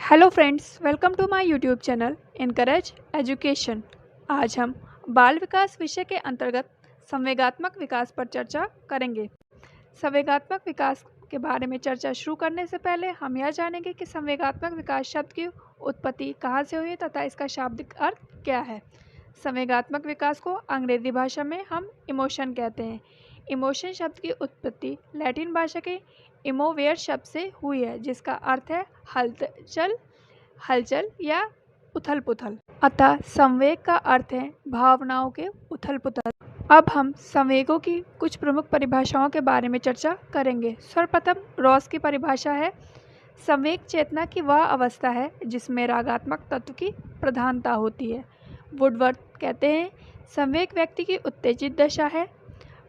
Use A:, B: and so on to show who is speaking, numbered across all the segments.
A: Hello friends, welcome to my YouTube channel encourage education. आज हम बाल विकास विषय के अंतर्गत संवेगात्मक विकास पर चर्चा करेंगे। संवेगात्मक विकास के बारे में चर्चा शुरू करने से पहले हम यह जानेंगे कि संवेगात्मक विकास शब्द की उत्पत्ति कहाँ से हुई तथा इसका शाब्दिक अर्थ क्या है। संवेगात्मक विकास को अंग्रेजी भाषा में हम इमोशन कहते हैं। इमोशन शब्द की उत्पत्ति लैटिन भाषा के इमोवेयर शब्द से हुई है, जिसका अर्थ है हलचल या उथल पुथल। अतः संवेग का अर्थ है भावनाओं के उथल पुथल। अब हम संवेगों की कुछ प्रमुख परिभाषाओं के बारे में चर्चा करेंगे। सर्वप्रथम रॉस की परिभाषा है, संवेग चेतना की वह अवस्था है जिसमें रागात्मक तत्व की प्रधानता होती है। वुडवर्थ कहते हैं, संवेग व्यक्ति की उत्तेजित दशा है।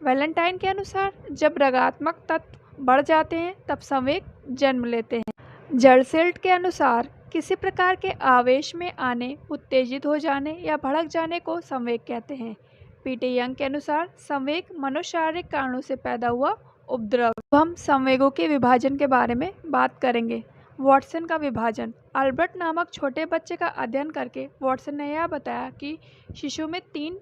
A: वैलेंटाइन के अनुसार जब रागात्मक तत्व बढ़ जाते हैं तब संवेग जन्म लेते हैं। जर्सेल्ट के अनुसार किसी प्रकार के आवेश में आने, उत्तेजित हो जाने या भड़क जाने को संवेग कहते हैं। पीटर यंग के अनुसार संवेग मनोशारीरिक कारणों से पैदा हुआ उपद्रव। अब हम संवेगों के विभाजन के बारे में बात करेंगे। वॉटसन का विभाजन। अल्बर्ट नामक छोटे बच्चे का अध्ययन करके वॉटसन ने यह बताया कि शिशु में 3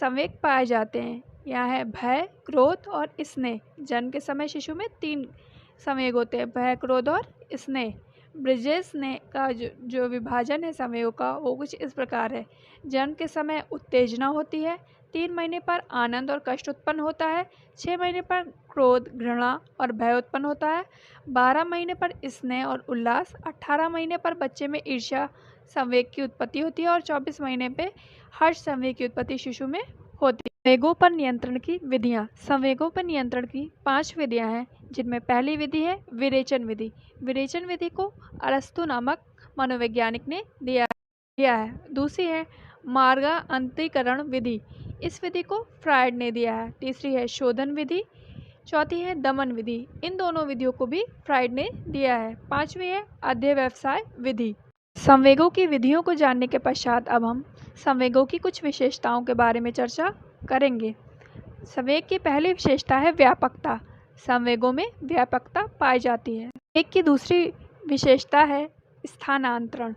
A: संवेग पाए जाते हैं। यह है भय, क्रोध और स्नेह। जन्म के समय शिशु में 3 संवेग होते हैं, भय, क्रोध और स्नेह। ब्रिजेस ने का जो विभाजन है संवेगों का, वो कुछ इस प्रकार है। जन्म के समय उत्तेजना होती है, 3 महीने पर आनंद और कष्ट उत्पन्न होता है, 6 महीने पर क्रोध, घृणा और भय उत्पन्न होता है, 12 महीने पर स्नेह और उल्लास, 18 महीने पर बच्चे में ईर्ष्या संवेग की उत्पत्ति होती है और 24 महीने पे हर्ष संवेग की उत्पत्ति शिशु में होती है। संवेगों पर नियंत्रण की विधियाँ। संवेगों पर नियंत्रण की 5 विधियाँ हैं, जिनमें पहली विधि है विरेचन विधि। विरेचन विधि को अरस्तु नामक मनोवैज्ञानिक ने दिया है। दूसरी है मार्गांतरीकरण विधि। इस विधि को फ्रायड ने दिया है। तीसरी है शोधन विधि। चौथी है दमन विधि। इन दोनों विधियों को भी फ्रायड ने दिया है। 5वीं है अध्यवसाय विधि। संवेगों की विधियों को जानने के पश्चात अब हम संवेगों की कुछ विशेषताओं के बारे में चर्चा करेंगे। संवेग की पहली विशेषता है व्यापकता। संवेगों में व्यापकता पाई जाती है। एक की दूसरी विशेषता है स्थानांतरण।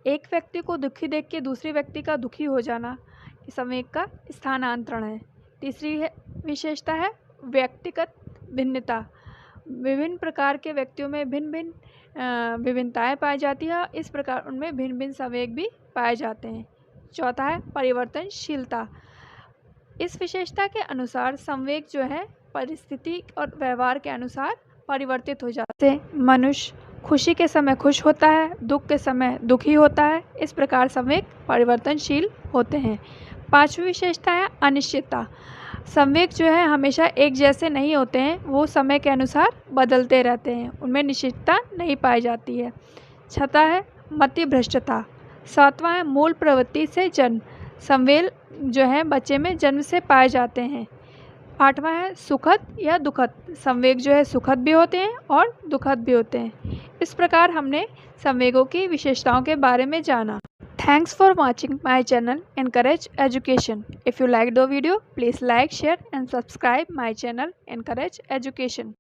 A: एक व्यक्ति को दुखी देख के दूसरे व्यक्ति का दुखी हो जाना संवेग का स्थानांतरण है। तीसरी विशेषता है व्यक्तिगत भिन्नता। विभिन्न प्रकार के व्यक्तियों में भिन्न भिन्न विभिन्नताएं पाई जाती है, इस प्रकार उनमें भिन्न भिन्न संवेग भी पाए जाते हैं। चौथा है परिवर्तनशीलता। इस विशेषता के अनुसार संवेग जो है परिस्थिति और व्यवहार के अनुसार परिवर्तित हो जाते हैं। मनुष्य खुशी के समय खुश होता है, दुख के समय दुखी होता है। इस प्रकार संवेग परिवर्तनशील होते हैं। 5वीं विशेषता है अनिश्चितता। संवेग जो है हमेशा एक जैसे नहीं होते हैं, वो समय के अनुसार बदलते रहते हैं, उनमें निश्चितता नहीं पाई जाती है। 6वां है मतिभ्रष्टता। 7वां है मूल प्रवृत्ति से जन्म। संवेग जो है बच्चे में जन्म से पाए जाते हैं। 8वां है सुखद या दुखद। संवेग जो है सुखद भी होते हैं और दुखद भी होते हैं। इस प्रकार हमने संवेगों की विशेषताओं के बारे में जाना। Thanks for watching my channel Encourage Education. If you liked the video, please like, share and subscribe my channel Encourage Education.